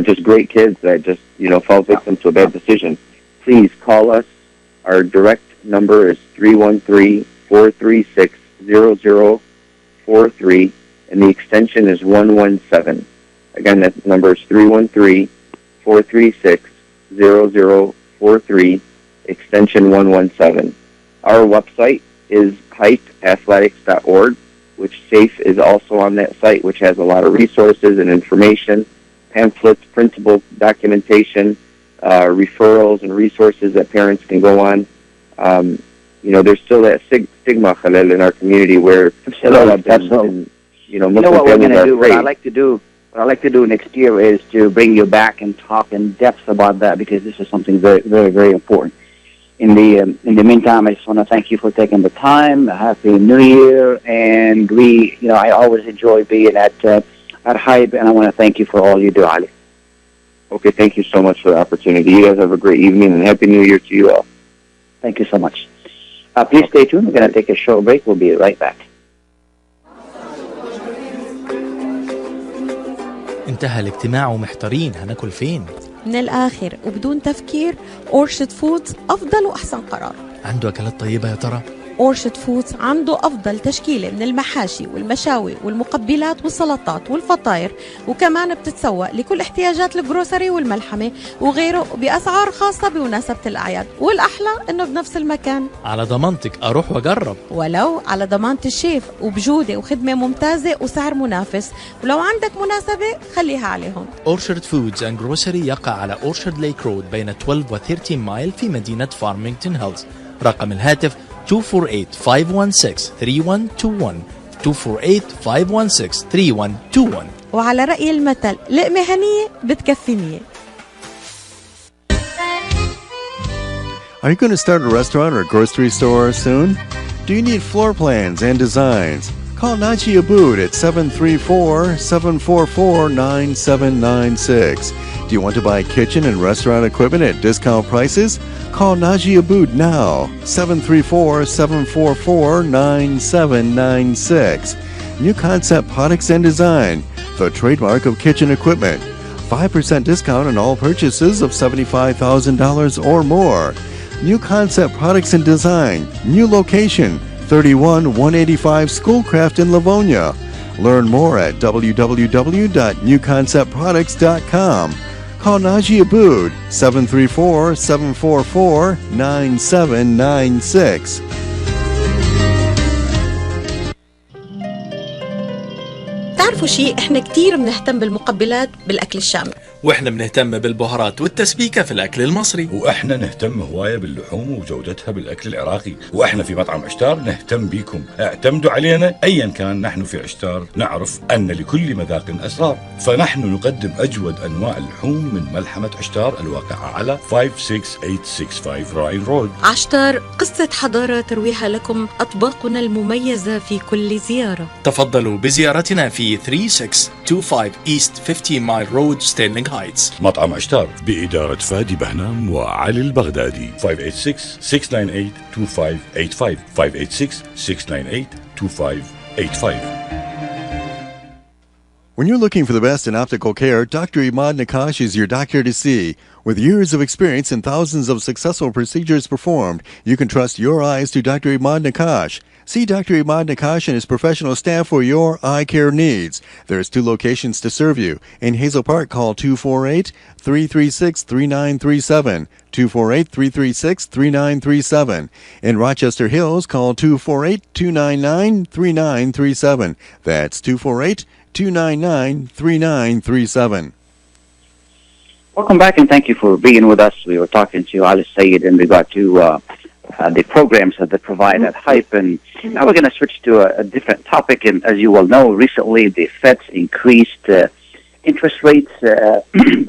just great kids that just fall victim to a bad decision. Please call us. Our direct number is 313-436-0043, and the extension is 117. Again, that number is 313-436-0043, extension 117. Our website is hypeathletics.org, which SAFE is also on that site, which has a lot of resources and information, pamphlets, printable documentation, referrals and resources that parents can go on. There's still that stigma, Khalil, in our community where Absolutely. What we're going to do, what I'd like to do next year is to bring you back and talk in depth about that, because this is something very, very, very important. In the meantime, I just want to thank you for taking the time. Happy New Year, and I always enjoy being at Hype, and I want to thank you for all you do, Ali. Okay, thank you so much for the opportunity. You guys have a great evening, and Happy New Year to you all. Thank you so much. Please stay tuned. We're going to take a short break. We'll be right back. انتهى الاجتماع ومحتارين هناكل فين؟ من الآخر وبدون تفكير، أورشد فودز أفضل وأحسن قرار. عنده أكلات طيبة يا ترى؟ أورشد فودز عنده أفضل تشكيلة من المحاشي والمشاوي والمقبلات والسلطات والفطاير، وكمان بتتسوق لكل احتياجات الجروسري والملحمة وغيره بأسعار خاصة بمناسبة الأعياد، والأحلى إنه بنفس المكان. على ضمانتك أروح وأجرب، ولو على ضمانة الشيف، وبجودة وخدمة ممتازة وسعر منافس، ولو عندك مناسبة خليها عليهم. Orchard Foods and Grocery يقع على Orchard Lake Road بين 12 و 13 مايل في مدينة فارمينغتون هيلز. رقم الهاتف 248-516-3121 248-516-3121. وعلى رأي المثل لقمة هنية بتكفي نية. Are you going to start a restaurant or grocery store soon? Do you need floor plans and designs? Call Naji Abood at 734-744-9796. Do you want to buy kitchen and restaurant equipment at discount prices? Call Naji Abood now, 734-744-9796. New Concept Products and Design, the trademark of kitchen equipment. 5% discount on all purchases of $75,000 or more. New Concept Products and Design, new location, 31185 Schoolcraft in Livonia. Learn more at www.newconceptproducts.com. Call Naji Abood, 734-744-9796. تعرفوا شيء، احنا كتير بنهتم بالمقبلات بالاكل الشامي، واحنا بنهتم بالبهارات والتسبيكة في الأكل المصري، واحنا نهتم هواية باللحوم وجودتها بالأكل العراقي، واحنا في مطعم عشتار نهتم بيكم. اعتمدوا علينا أيا كان. نحن في عشتار نعرف أن لكل مذاق أسرار، فنحن نقدم أجود أنواع اللحوم من ملحمة عشتار الواقعة على 56865 راين رود. عشتار، قصة حضارة ترويها لكم أطباقنا المميزة في كل زيارة. تفضلوا بزيارتنا في 3625 East 50 Mile Road ستيرلينغ هايتس. مطعم عشتار بإدارة فادي بهنام وعلي البغدادي. 586-698-2585 586-698-2585. When you're looking for the best in optical care, Dr. Imad Nakash is your doctor to see. With years of experience and thousands of successful procedures performed, you can trust your eyes to Dr. Imad Nakash. See Dr. Imad Nakash and his professional staff for your eye care needs. There's 2 locations to serve you. In Hazel Park, call 248-336-3937. 248-336-3937. In Rochester Hills, call 248-299-3937. That's 248-299-3937. Welcome back, and thank you for being with us. We were talking to Elsayed in regard to the programs that they provide at Hype, and now we're going to switch to a different topic. And as you well know, recently the Fed's increased interest rates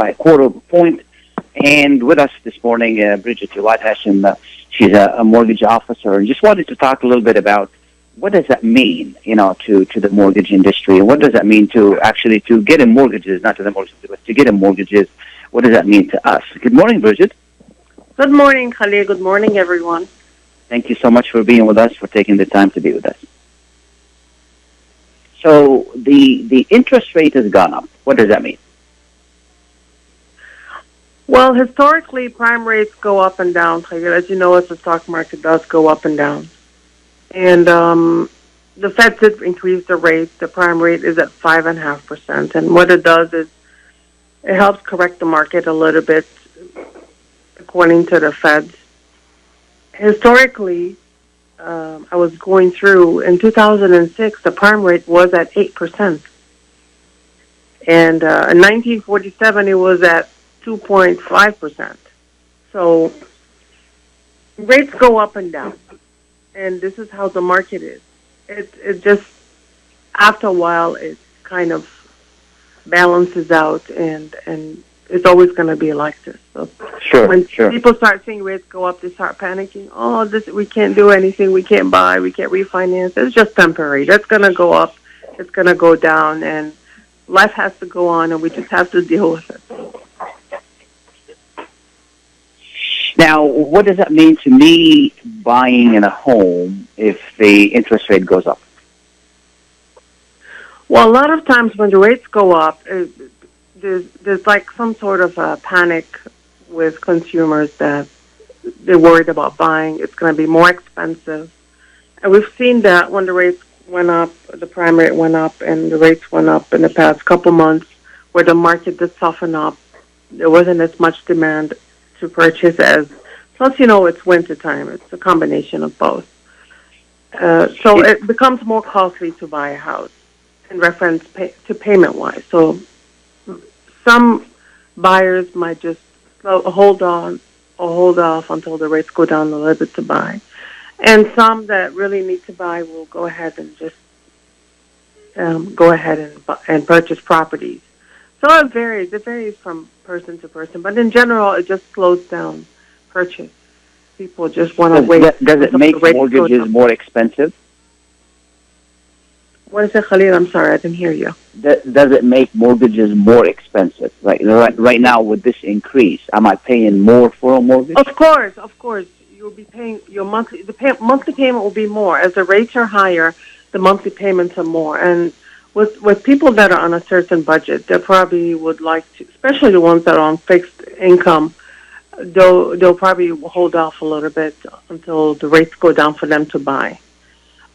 by a quarter of a point. And with us this morning, Bridget Jaward, Hachem, she's a mortgage officer, and just wanted to talk a little bit about what does that mean, to the mortgage industry, and what does that mean to get in mortgages, not to the mortgages, but to get in mortgages. What does that mean to us? Good morning, Bridget. Good morning, Khalil. Good morning, everyone. Thank you so much for being with us, for taking the time to be with us. So the interest rate has gone up. What does that mean? Well, historically, prime rates go up and down, Khalil. As you know, as the stock market does go up and down. And the Fed did increase the rate. The prime rate is at 5.5%. And what it does is it helps correct the market a little bit, according to the Fed. Historically, I was going through, in 2006, the prime rate was at 8%. And in 1947, it was at 2.5%. So rates go up and down. And this is how the market is. It just, after a while, it kind of balances out, and it's always going to be like this. So when people start seeing rates go up, they start panicking. Oh, we can't do anything. We can't buy. We can't refinance. It's just temporary. That's going to go up. It's going to go down, and life has to go on, and we just have to deal with it. Now, what does that mean to me buying in a home if the interest rate goes up? Well, a lot of times when the rates go up, there's like some sort of a panic with consumers that they're worried about buying. It's going to be more expensive. And we've seen that when the rates went up, the prime rate went up, and the rates went up in the past couple months, where the market did soften up. There wasn't as much demand to purchase as. Plus, it's winter time. It's a combination of both. So it becomes more costly to buy a house in reference to payment-wise. So some buyers might just hold on hold off until the rates go down a little bit to buy. And some that really need to buy will go ahead and just go ahead and purchase properties. So it varies. It varies from person to person. But in general, it just slows down purchase. People just want to wait. Does it make mortgages more expensive? What is it, Khalil? I'm sorry, I didn't hear you. Does it make mortgages more expensive? Like right now, with this increase, am I paying more for a mortgage? Of course. You'll be paying your monthly. Monthly payment will be more as the rates are higher. The monthly payments are more, and with people that are on a certain budget, they probably would like to, especially the ones that are on fixed income. They'll probably hold off a little bit until the rates go down for them to buy.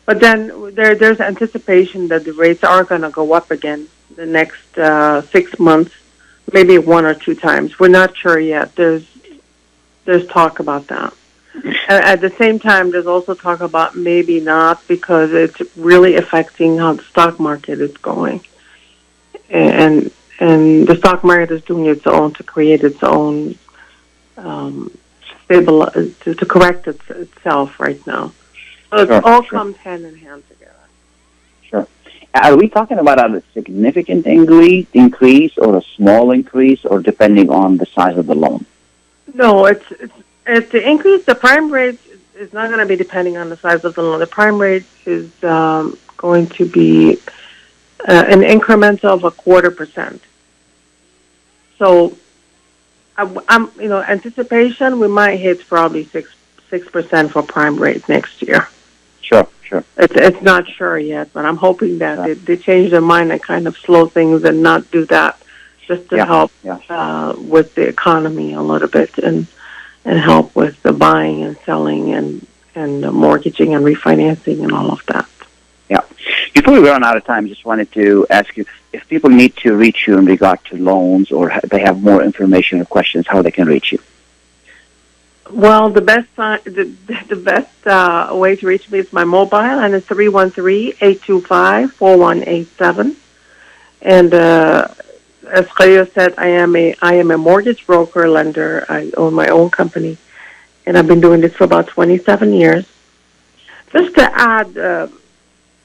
But then there's anticipation that the rates are going to go up again the next 6 months, maybe 1 or 2 times. We're not sure yet. There's talk about that. At the same time, there's also talk about maybe not, because it's really affecting how the stock market is going. And the stock market is doing its own to create its own to correct itself right now. So it all comes hand in hand together. Sure. Are we talking about a significant increase or a small increase, or depending on the size of the loan? No, it's the increase. The prime rate is not going to be depending on the size of the loan. The prime rate is going to be an increment of 0.25%. So, anticipation, we might hit probably 6% for prime rate next year. Sure. It's not sure yet, but I'm hoping that they change their mind and kind of slow things and not do that, just to help with the economy a little bit and help with the buying and selling and the mortgaging and refinancing and all of that. Yeah. Before we run out of time, just wanted to ask you, if people need to reach you in regard to loans, or they have more information or questions, how they can reach you. Well, the best way to reach me is my mobile, and it's 313-825-4187. And as Khalil said, I am a mortgage broker, lender. I own my own company, and I've been doing this for about 27 years. Just to add,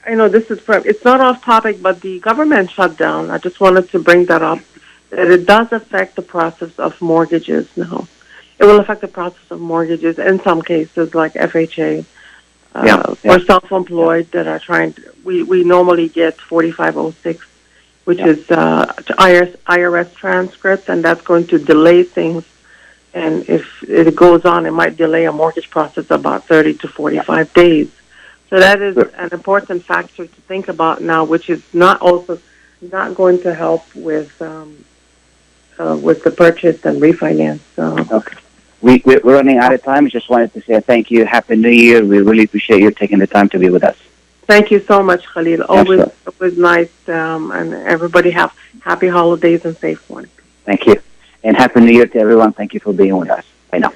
I know it's not off topic, but the government shutdown, I just wanted to bring that up, that it does affect the process of mortgages now. It will affect the process of mortgages in some cases, like FHA, or self-employed that are trying to, we normally get 4506, which is IRS transcripts, and that's going to delay things. And if it goes on, it might delay a mortgage process about 30 to 45 days. So that is an important factor to think about now, which is not going to help with the purchase and refinance. We're running out of time. I just wanted to say thank you. Happy New Year. We really appreciate you taking the time to be with us. Thank you so much, Khalil. Always nice, and everybody have happy holidays and safe ones. Thank you. And Happy New Year to everyone. Thank you for being with us. Bye now.